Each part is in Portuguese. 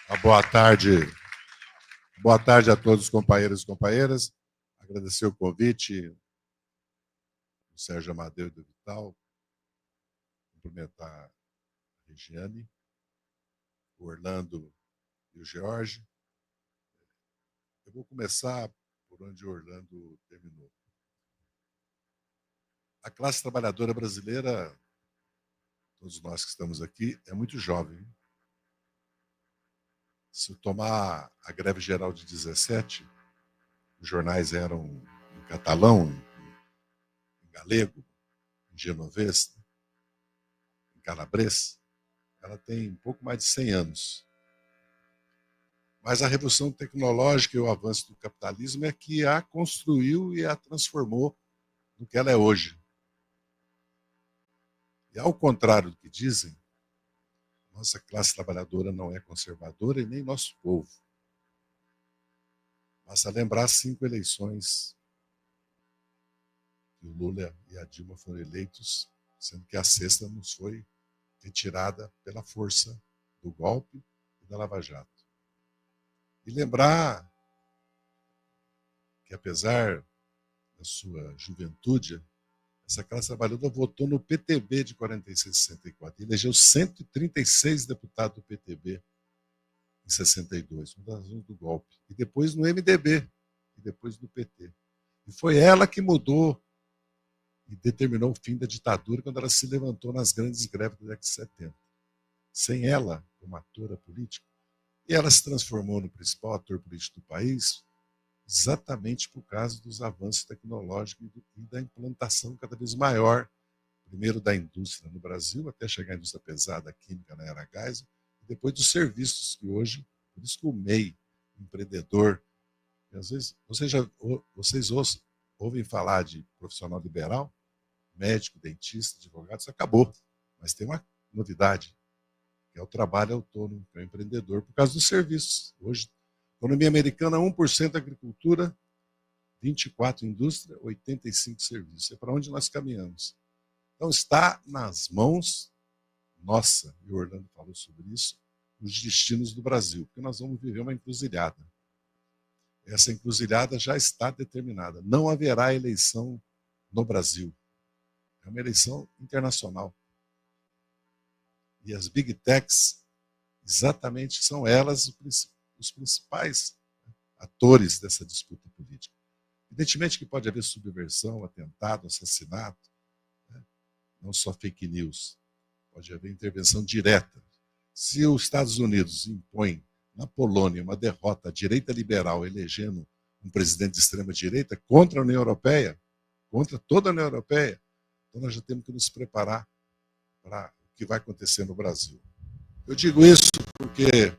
Boa tarde. Boa tarde a todos os companheiros e companheiras. Agradecer o convite do Sérgio Amadeu e do Vital. Cumprimentar a Regiane, o Orlando e o George. Eu vou começar por onde o Orlando terminou. A classe trabalhadora brasileira, todos nós que estamos aqui, é muito jovem. Se tomar a greve geral de 17, os jornais eram em catalão, em galego, em genovês, em calabrês. Ela tem um pouco mais de 100 anos. Mas a revolução tecnológica e o avanço do capitalismo é que a construiu e a transformou no que ela é hoje. E ao contrário do que dizem, nossa classe trabalhadora não é conservadora e nem nosso povo. Basta lembrar 5 eleições que o Lula e a Dilma foram eleitos, sendo que a sexta nos foi retirada pela força do golpe e da Lava Jato. E lembrar que, apesar da sua juventude, essa classe trabalhadora votou no PTB de 46 e 64 e elegeu 136 deputados do PTB em 62, uma das razões do golpe. E depois no MDB, e depois no PT. E foi ela que mudou e determinou o fim da ditadura quando ela se levantou nas grandes greves da década de 70. Sem ela, como atora política, e ela se transformou no principal ator político do país exatamente por causa dos avanços tecnológicos e da implantação cada vez maior, primeiro da indústria no Brasil, até chegar à indústria pesada, química na era Geisel, e depois dos serviços, que hoje, por isso que o MEI, empreendedor, às vezes vocês ouvem falar de profissional liberal, médico, dentista, advogado, isso acabou. Mas tem uma novidade, que é o trabalho autônomo, que é o empreendedor, por causa dos serviços. Hoje, economia americana, 1% agricultura, 24% indústria, 85% serviços. É para onde nós caminhamos. Então, está nas mãos nossa, e o Orlando falou sobre isso, os destinos do Brasil, porque nós vamos viver uma encruzilhada. Essa encruzilhada já está determinada. Não haverá eleição no Brasil. É uma eleição internacional. E as Big Techs, exatamente, são elas os principais atores dessa disputa política. Evidentemente que pode haver subversão, atentado, assassinato, né? Não só fake news. Pode haver intervenção direta. Se os Estados Unidos impõem na Polônia uma derrota à direita liberal, elegendo um presidente de extrema-direita contra a União Europeia, contra toda a União Europeia, então nós já temos que nos preparar para o que vai acontecer no Brasil. Eu digo isso porque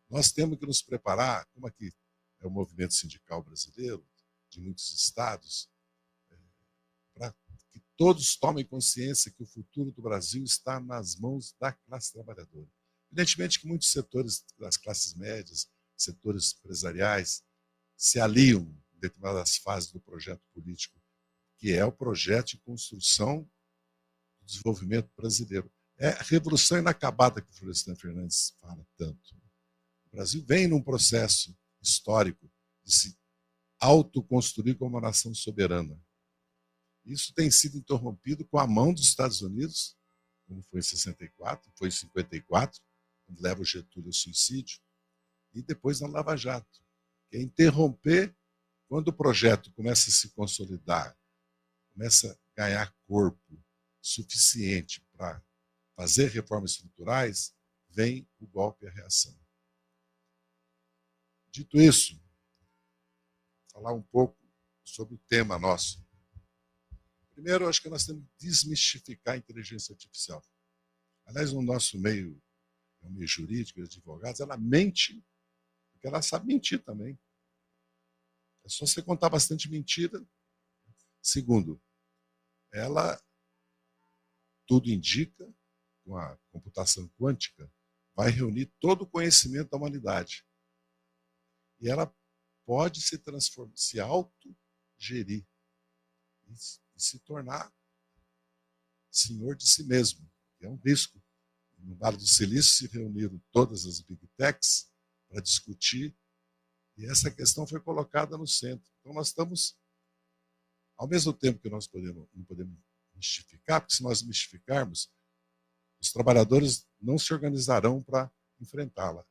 nós temos que nos preparar, como aqui é o movimento sindical brasileiro, de muitos estados, para que todos tomem consciência que o futuro do Brasil está nas mãos da classe trabalhadora. Evidentemente que muitos setores das classes médias, setores empresariais, se aliam em determinadas fases do projeto político, que é o projeto de construção do desenvolvimento brasileiro. É a revolução inacabada que o Florestan Fernandes fala tanto. O Brasil vem num processo histórico de se autoconstruir como uma nação soberana. Isso tem sido interrompido com a mão dos Estados Unidos, como foi em 64, foi em 54, quando leva o Getúlio ao suicídio, e depois na Lava Jato, que é interromper quando o projeto começa a se consolidar, começa a ganhar corpo suficiente para fazer reformas estruturais, vem o golpe e a reação. Dito isso, falar um pouco sobre o tema nosso. Primeiro, acho que nós temos que desmistificar a inteligência artificial. Aliás, no nosso meio, no meio jurídico, de advogados, ela mente, porque ela sabe mentir também. É só você contar bastante mentira. Segundo, ela, tudo indica, com a computação quântica, vai reunir todo o conhecimento da humanidade. E ela pode se transformar, se autogerir e se tornar senhor de si mesmo. É um risco. No Vale do Silício se reuniram todas as Big Techs para discutir, e essa questão foi colocada no centro. Então, nós estamos, ao mesmo tempo que nós não podemos mistificar, porque se nós mistificarmos, os trabalhadores não se organizarão para enfrentá-la.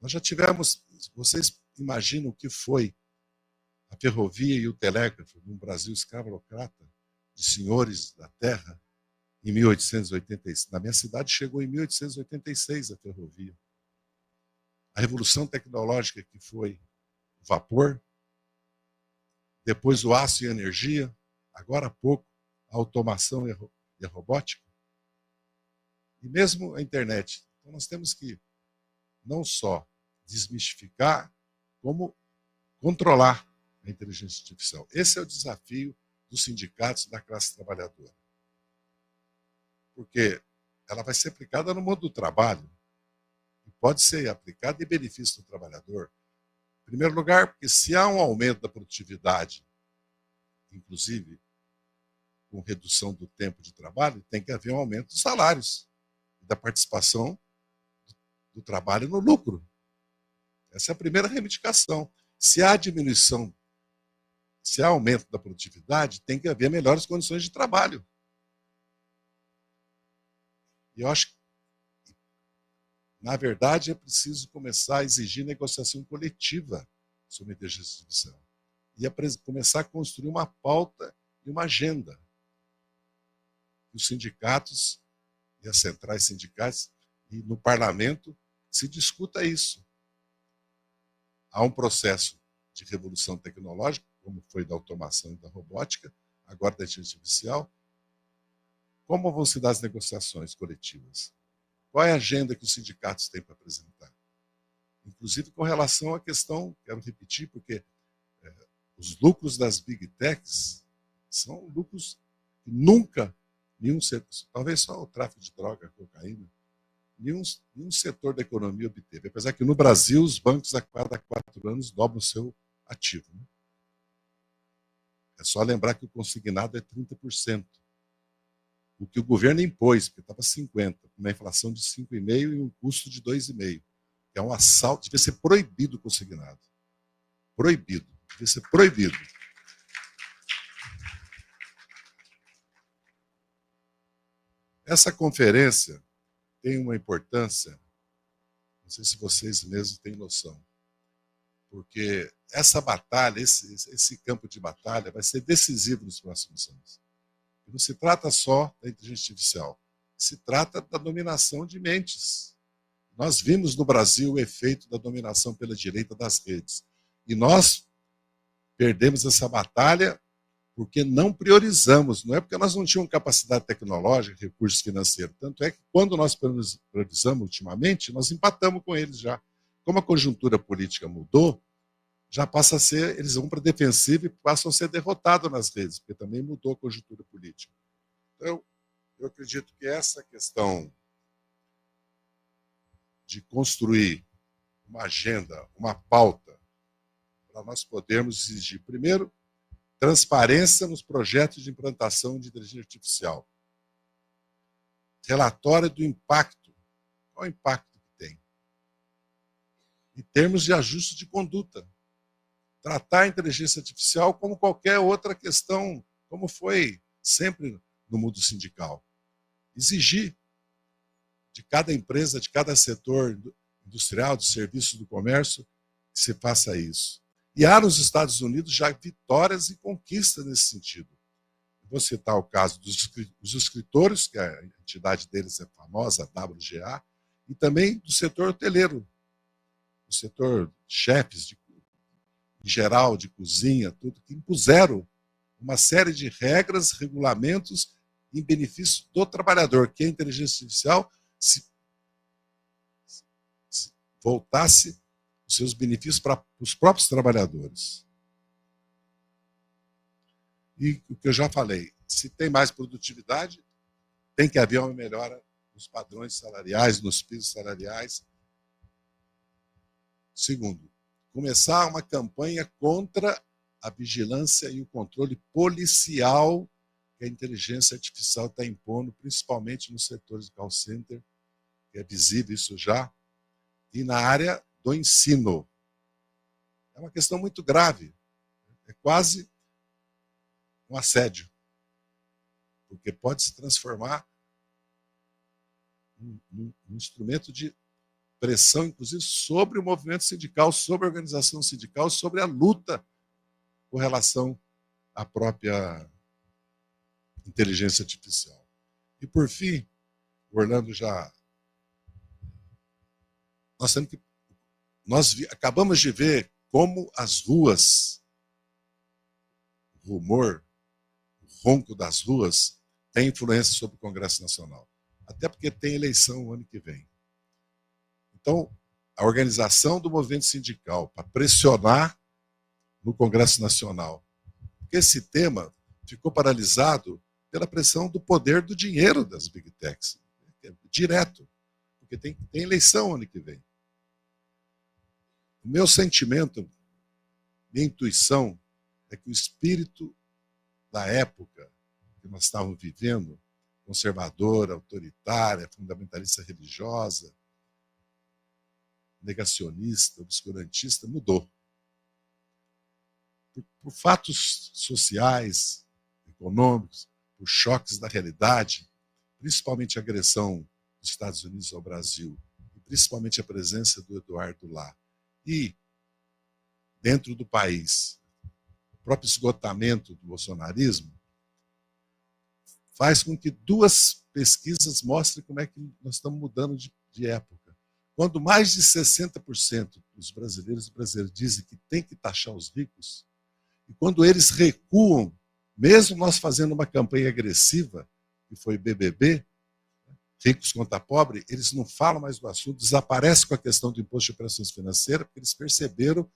Nós já tivemos, vocês imaginam o que foi a ferrovia e o telégrafo num Brasil escravocrata, de senhores da terra, em 1886. Na minha cidade chegou em 1886 a ferrovia. A revolução tecnológica que foi o vapor, depois o aço e a energia, agora há pouco a automação e a robótica, e mesmo a internet. Então nós temos que não só desmistificar, como controlar a inteligência artificial. Esse é o desafio dos sindicatos da classe trabalhadora. Porque ela vai ser aplicada no mundo do trabalho e pode ser aplicada em benefício do trabalhador. Em primeiro lugar, porque se há um aumento da produtividade, inclusive com redução do tempo de trabalho, tem que haver um aumento dos salários e da participação do trabalho no lucro. Essa é a primeira reivindicação. Se há diminuição, se há aumento da produtividade, tem que haver melhores condições de trabalho. E eu acho que, na verdade, é preciso começar a exigir negociação coletiva sobre a inteligência artificial. E começar a construir uma pauta e uma agenda. Os sindicatos e as centrais sindicais e no parlamento se discuta isso. Há um processo de revolução tecnológica, como foi da automação e da robótica, agora da inteligência artificial. Como vão se dar as negociações coletivas? Qual é a agenda que os sindicatos têm para apresentar? Inclusive com relação à questão, quero repetir, porque os lucros das big techs são lucros que nunca nenhum setor, talvez só o tráfico de droga, cocaína, nenhum setor da economia obteve. Apesar que no Brasil os bancos a cada 4 anos dobram o seu ativo. Né? É só lembrar que o consignado é 30%. O que o governo impôs, porque estava 50%, com uma inflação de 5,5% e um custo de 2,5%. É um assalto, devia ser proibido o consignado. Proibido, devia ser proibido. Essa conferência tem uma importância, não sei se vocês mesmos têm noção, porque essa batalha, esse campo de batalha vai ser decisivo nos próximos anos. E não se trata só da inteligência artificial, se trata da dominação de mentes. Nós vimos no Brasil o efeito da dominação pela direita das redes. E nós perdemos essa batalha porque não priorizamos, não é porque nós não tínhamos capacidade tecnológica, recursos financeiros. Tanto é que quando nós priorizamos ultimamente, nós empatamos com eles já. Como a conjuntura política mudou, já passa a ser, eles vão para a defensiva e passam a ser derrotados nas redes, porque também mudou a conjuntura política. Então, eu acredito que essa questão de construir uma agenda, uma pauta, para nós podermos exigir, primeiro, transparência nos projetos de implantação de inteligência artificial. Relatório do impacto. Qual é o impacto que tem? Em termos de ajuste de conduta. Tratar a inteligência artificial como qualquer outra questão, como foi sempre no mundo sindical. Exigir de cada empresa, de cada setor industrial, de serviços do comércio, que se faça isso. E há nos Estados Unidos já vitórias e conquistas nesse sentido. Vou citar o caso dos escritores, que a entidade deles é famosa, a WGA, e também do setor hoteleiro, do setor chefes, em geral, de cozinha, tudo, que impuseram uma série de regras, regulamentos em benefício do trabalhador, que a inteligência artificial se voltasse os seus benefícios para os próprios trabalhadores. E o que eu já falei, se tem mais produtividade, tem que haver uma melhora nos padrões salariais, nos pisos salariais. Segundo, começar uma campanha contra a vigilância e o controle policial que a inteligência artificial está impondo, principalmente nos setores de call center, que é visível isso já, e na área do ensino. É uma questão muito grave. É quase um assédio, porque pode se transformar num instrumento de pressão, inclusive, sobre o movimento sindical, sobre a organização sindical, sobre a luta com relação à própria inteligência artificial. E, por fim, o Orlando já... acabamos de ver como as ruas, o rumor, o ronco das ruas, tem influência sobre o Congresso Nacional. Até porque tem eleição o ano que vem. Então, a organização do movimento sindical para pressionar no Congresso Nacional, porque esse tema ficou paralisado pela pressão do poder do dinheiro das Big Techs, direto, porque tem eleição ano que vem. O meu sentimento, minha intuição, é que o espírito da época que nós estávamos vivendo, conservadora, autoritária, fundamentalista religiosa, negacionista, obscurantista, mudou. Por fatos sociais, econômicos, por choques da realidade, principalmente a agressão dos Estados Unidos ao Brasil, e principalmente a presença do Eduardo lá, e, dentro do país, o próprio esgotamento do bolsonarismo, faz com que duas pesquisas mostrem como é que nós estamos mudando de época. Quando mais de 60% dos brasileiros e brasileiras dizem que tem que taxar os ricos, e quando eles recuam, mesmo nós fazendo uma campanha agressiva, que foi BBB, ricos contra pobre, eles não falam mais do assunto, desaparecem com a questão do imposto de operações financeiras, porque eles perceberam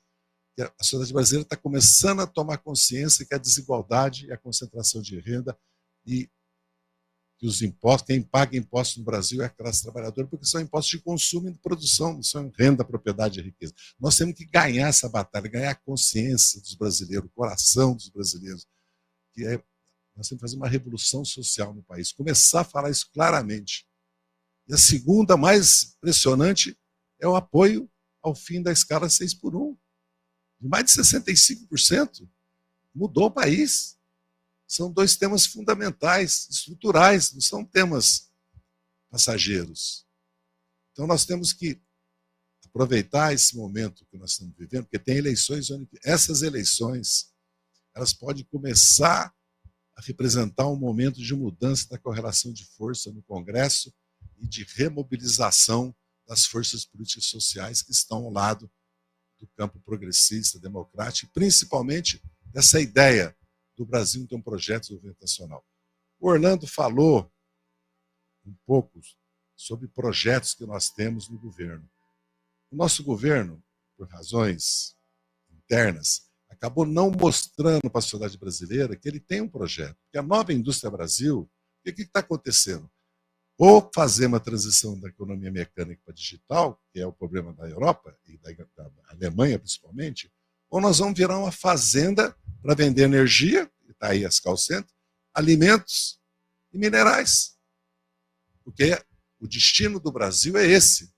que a sociedade brasileira está começando a tomar consciência que a desigualdade e a concentração de renda e que os impostos, quem paga impostos no Brasil é a classe trabalhadora, porque são impostos de consumo e de produção, não são renda, propriedade e riqueza. Nós temos que ganhar essa batalha, ganhar a consciência dos brasileiros, o coração dos brasileiros, que é, nós temos que fazer uma revolução social no país, começar a falar isso claramente. E a segunda, mais impressionante, é o apoio ao fim da escala 6x1. De mais de 65%. Mudou o país. São dois temas fundamentais, estruturais, não são temas passageiros. Então nós temos que aproveitar esse momento que nós estamos vivendo, porque tem eleições, essas eleições, elas podem começar a representar um momento de mudança da correlação de força no Congresso e de remobilização das forças políticas e sociais que estão ao lado do campo progressista, democrático, e principalmente dessa ideia do Brasil ter um projeto de desenvolvimento nacional. O Orlando falou um pouco sobre projetos que nós temos no governo. O nosso governo, por razões internas, acabou não mostrando para a sociedade brasileira que ele tem um projeto. Porque a nova indústria Brasil, o que está acontecendo? Ou fazer uma transição da economia mecânica para digital, que é o problema da Europa e da Alemanha principalmente, ou nós vamos virar uma fazenda para vender energia, e está aí as call centers, alimentos e minerais. Porque o destino do Brasil é esse.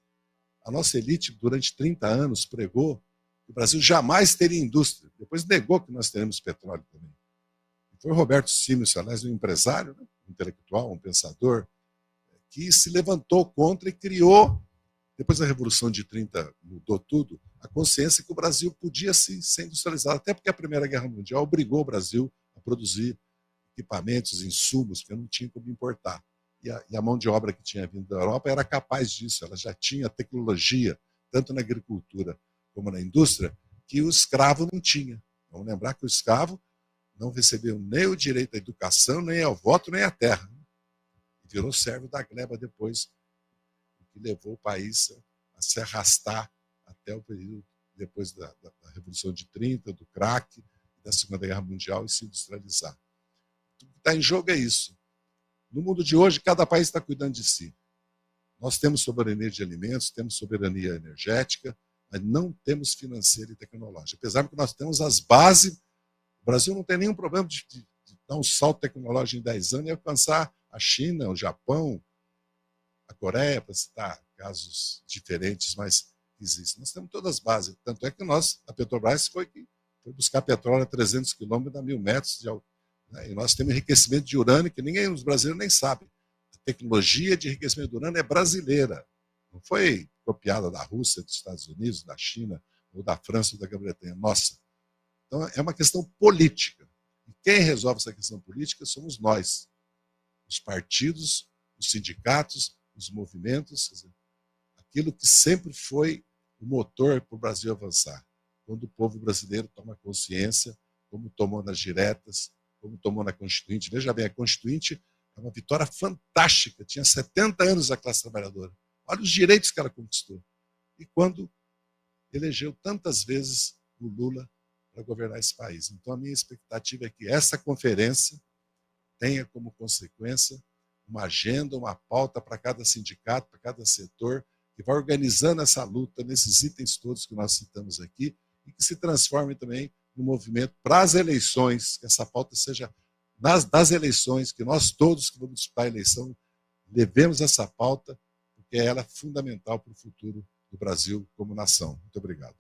A nossa elite, durante 30 anos, pregou que o Brasil jamais teria indústria. Depois negou que nós teremos petróleo também. E foi o Roberto Simes, aliás, um empresário, né? Um intelectual, um pensador, que se levantou contra e criou, depois da Revolução de 30 mudou tudo, a consciência que o Brasil podia sim ser industrializado, até porque a Primeira Guerra Mundial obrigou o Brasil a produzir equipamentos, insumos, que não tinha como importar. E a mão de obra que tinha vindo da Europa era capaz disso, ela já tinha tecnologia, tanto na agricultura como na indústria, que o escravo não tinha. Vamos lembrar que o escravo não recebeu nem o direito à educação, nem ao voto, nem à terra. Virou servo da gleba depois, o que levou o país a se arrastar até o período depois da Revolução de 30, do crack, da Segunda Guerra Mundial e se industrializar. O que está em jogo é isso. No mundo de hoje, cada país está cuidando de si. Nós temos soberania de alimentos, temos soberania energética, mas não temos financeira e tecnológica. Apesar de que nós temos as bases, o Brasil não tem nenhum problema de dar um salto tecnológico em 10 anos e alcançar a China, o Japão, a Coreia, para citar casos diferentes, mas que existe. Nós temos todas as bases. Tanto é que a Petrobras foi buscar petróleo a 300 quilômetros a 1.000 metros de altura. Né? E nós temos enriquecimento de urânio que os brasileiros nem sabem. A tecnologia de enriquecimento de urânio é brasileira. Não foi copiada da Rússia, dos Estados Unidos, da China, ou da França, ou da Grã-Bretanha. Nossa. Então, é uma questão política. E quem resolve essa questão política somos nós. Os partidos, os sindicatos, os movimentos, aquilo que sempre foi o motor para o Brasil avançar. Quando o povo brasileiro toma consciência, como tomou nas diretas, como tomou na Constituinte. Veja bem, a Constituinte é uma vitória fantástica. Tinha 70 anos a classe trabalhadora. Olha os direitos que ela conquistou. E quando elegeu tantas vezes o Lula para governar esse país. Então, a minha expectativa é que essa conferência tenha como consequência uma agenda, uma pauta para cada sindicato, para cada setor, que vai organizando essa luta nesses itens todos que nós citamos aqui e que se transforme também no movimento para as eleições, que essa pauta seja das eleições, que nós todos que vamos disputar a eleição levemos essa pauta, porque ela é fundamental para o futuro do Brasil como nação. Muito obrigado.